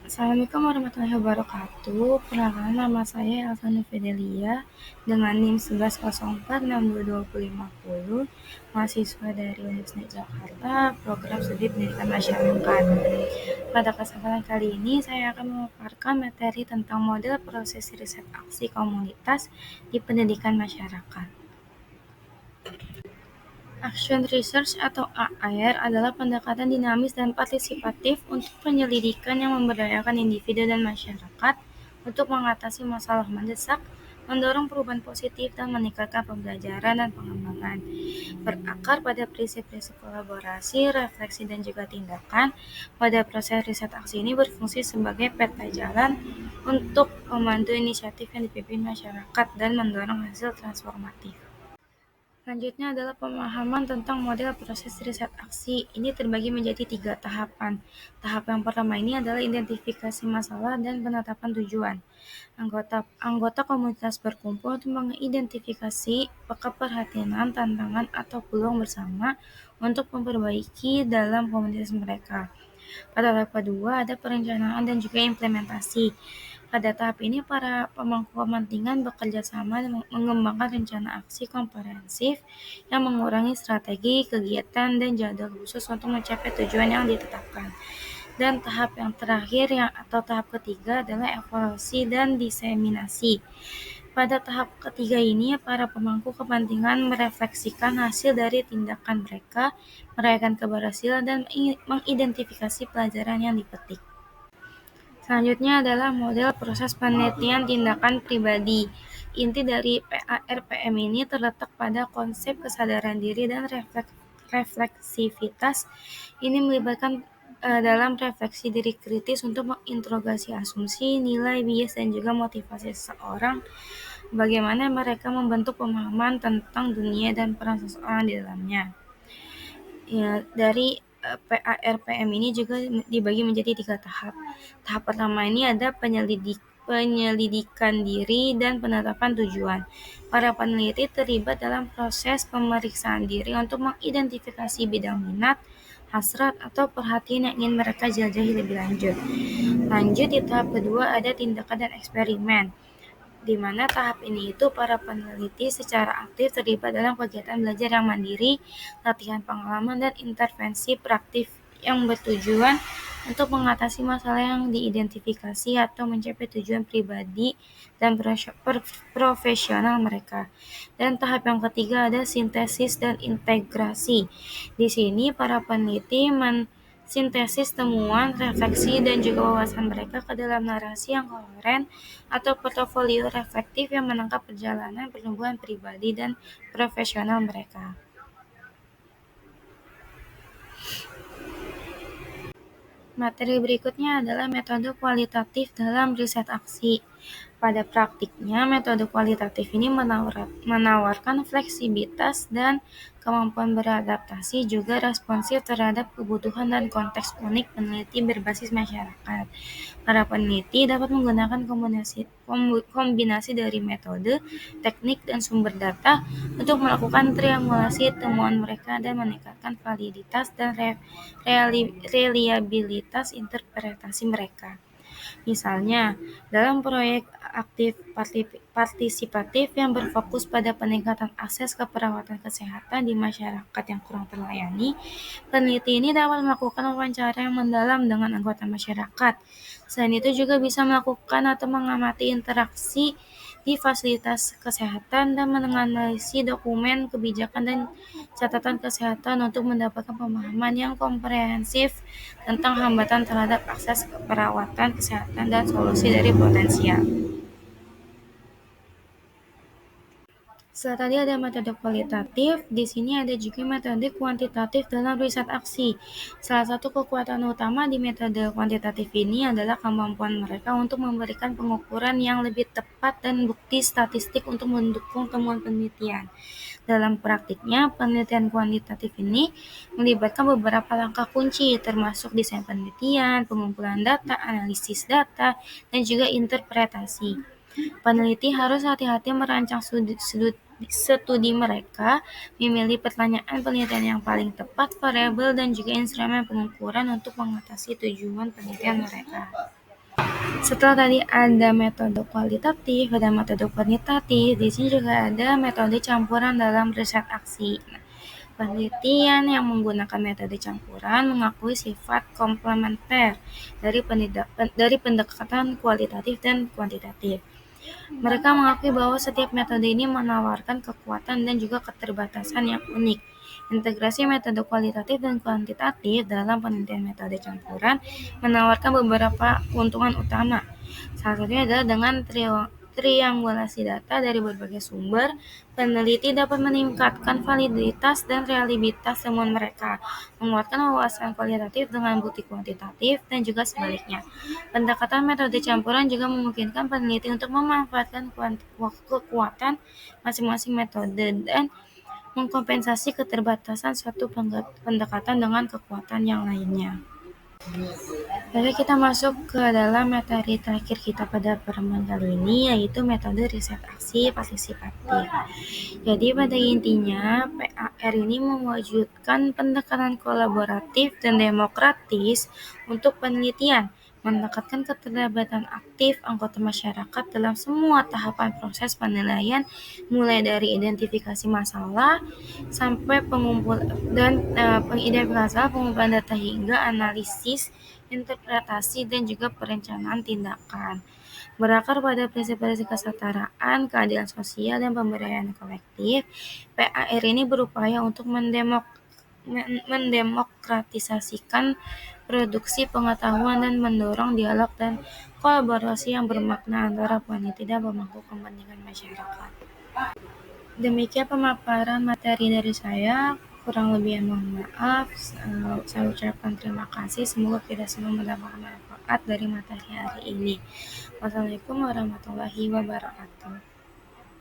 Assalamualaikum warahmatullahi wabarakatuh. Perkenalkan, nama saya Elsa Fidelia dengan NIM 1104622050, mahasiswa dari Universitas Jakarta, program studi pendidikan masyarakat. Pada kesempatan kali ini, saya akan memaparkan materi tentang model proses riset aksi komunitas di pendidikan masyarakat. Action Research atau AR adalah pendekatan dinamis dan partisipatif untuk penyelidikan yang memberdayakan individu dan masyarakat untuk mengatasi masalah mendesak, mendorong perubahan positif, dan meningkatkan pembelajaran dan pengembangan. Berakar pada prinsip-prinsip kolaborasi, refleksi, dan juga tindakan, pada proses riset aksi ini berfungsi sebagai peta jalan untuk memandu inisiatif yang dipimpin masyarakat dan mendorong hasil transformatif. Selanjutnya adalah pemahaman tentang model proses riset aksi. Ini terbagi menjadi 3 tahapan. Tahap yang pertama ini adalah identifikasi masalah dan penetapan tujuan. Anggota komunitas berkumpul untuk mengidentifikasi keprihatinan, tantangan, atau peluang bersama untuk memperbaiki dalam komunitas mereka. Pada tahap kedua ada perencanaan dan juga implementasi. Pada tahap ini, para pemangku kepentingan bekerja sama dan mengembangkan rencana aksi komprehensif yang mengurangi strategi, kegiatan, dan jadwal khusus untuk mencapai tujuan yang ditetapkan. Dan tahap yang terakhir atau tahap ketiga adalah evaluasi dan diseminasi. Pada tahap ketiga ini, para pemangku kepentingan merefleksikan hasil dari tindakan mereka, merayakan keberhasilan, dan mengidentifikasi pelajaran yang dipetik. Selanjutnya adalah model proses penelitian tindakan pribadi. Inti dari PARPM ini terletak pada konsep kesadaran diri dan refleksivitas. Ini melibatkan dalam refleksi diri kritis untuk menginterogasi asumsi, nilai, bias, dan juga motivasi seseorang, bagaimana mereka membentuk pemahaman tentang dunia dan peran seseorang di dalamnya. Ya, dari PARPM ini juga dibagi menjadi 3 tahap. Tahap pertama ini ada penyelidikan diri dan penetapan tujuan. Para peneliti terlibat dalam proses pemeriksaan diri untuk mengidentifikasi bidang minat, hasrat, atau perhatian yang ingin mereka jelajahi lebih lanjut. Lanjut di tahap kedua ada tindakan dan eksperimen, di mana tahap ini itu para peneliti secara aktif terlibat dalam kegiatan belajar yang mandiri, latihan pengalaman, dan intervensi praktik yang bertujuan untuk mengatasi masalah yang diidentifikasi atau mencapai tujuan pribadi dan profesional mereka. Dan tahap yang ketiga ada sintesis dan integrasi. Di sini para peneliti sintesis temuan, refleksi, dan juga wawasan mereka ke dalam narasi yang koheren atau portofolio reflektif yang menangkap perjalanan pertumbuhan pribadi dan profesional mereka. Materi berikutnya adalah metode kualitatif dalam riset aksi. Pada praktiknya, metode kualitatif ini menawarkan fleksibilitas dan kemampuan beradaptasi, juga responsif terhadap kebutuhan dan konteks unik peneliti berbasis masyarakat. Para peneliti dapat menggunakan kombinasi dari metode, teknik, dan sumber data untuk melakukan triangulasi temuan mereka dan meningkatkan validitas dan reliabilitas interpretasi mereka. Misalnya, dalam proyek aktif partisipatif yang berfokus pada peningkatan akses ke perawatan kesehatan di masyarakat yang kurang terlayani, peneliti ini dapat melakukan wawancara yang mendalam dengan anggota masyarakat. Selain itu juga bisa melakukan atau mengamati interaksi di fasilitas kesehatan dan menganalisis dokumen kebijakan dan catatan kesehatan untuk mendapatkan pemahaman yang komprehensif tentang hambatan terhadap akses ke perawatan kesehatan dan solusi dari potensial. Setelah tadi ada metode kualitatif, di sini ada juga metode kuantitatif dalam riset aksi. Salah satu kekuatan utama di metode kuantitatif ini adalah kemampuan mereka untuk memberikan pengukuran yang lebih tepat dan bukti statistik untuk mendukung temuan penelitian. Dalam praktiknya, penelitian kuantitatif ini melibatkan beberapa langkah kunci, termasuk desain penelitian, pengumpulan data, analisis data, dan juga interpretasi. Peneliti harus hati-hati merancang studi mereka, memilih pertanyaan penelitian yang paling tepat, variabel, dan juga instrumen pengukuran untuk mengatasi tujuan penelitian mereka. Setelah tadi ada metode kualitatif, ada metode kuantitatif, di sini juga ada metode campuran dalam riset aksi. Nah, penelitian yang menggunakan metode campuran mengakui sifat komplementer dari pendekatan kualitatif dan kuantitatif. Mereka mengakui bahwa setiap metode ini menawarkan kekuatan dan juga keterbatasan yang unik. Integrasi metode kualitatif dan kuantitatif dalam penelitian metode campuran menawarkan beberapa keuntungan utama. Salah satunya adalah dengan triangulasi data dari berbagai sumber, peneliti dapat meningkatkan validitas dan reliabilitas temuan mereka, menguatkan wawasan kualitatif dengan bukti kuantitatif, dan juga sebaliknya. Pendekatan metode campuran juga memungkinkan peneliti untuk memanfaatkan kekuatan masing-masing metode dan mengkompensasi keterbatasan suatu pendekatan dengan kekuatan yang lainnya. Oke, kita masuk ke dalam materi terakhir kita pada pertemuan kali ini, yaitu metode riset aksi partisipatif. Jadi pada intinya, PAR ini mewujudkan pendekatan kolaboratif dan demokratis untuk penelitian, mendekatkan keterlibatan aktif anggota masyarakat dalam semua tahapan proses penilaian, mulai dari identifikasi masalah sampai pengumpulan data hingga analisis, interpretasi, dan juga perencanaan tindakan. Berakar pada prinsip-prinsip kesetaraan, keadilan sosial, dan pemberdayaan kolektif, PAR ini berupaya untuk mendemokratisasikan produksi pengetahuan dan mendorong dialog dan kolaborasi yang bermakna antara peneliti dan pemangku kepentingan masyarakat. Demikian pemaparan materi dari saya. Kurang lebihnya mohon maaf. Saya ucapkan terima kasih. Semoga kita semua mendapatkan manfaat dari materi hari ini. Wassalamualaikum warahmatullahi wabarakatuh.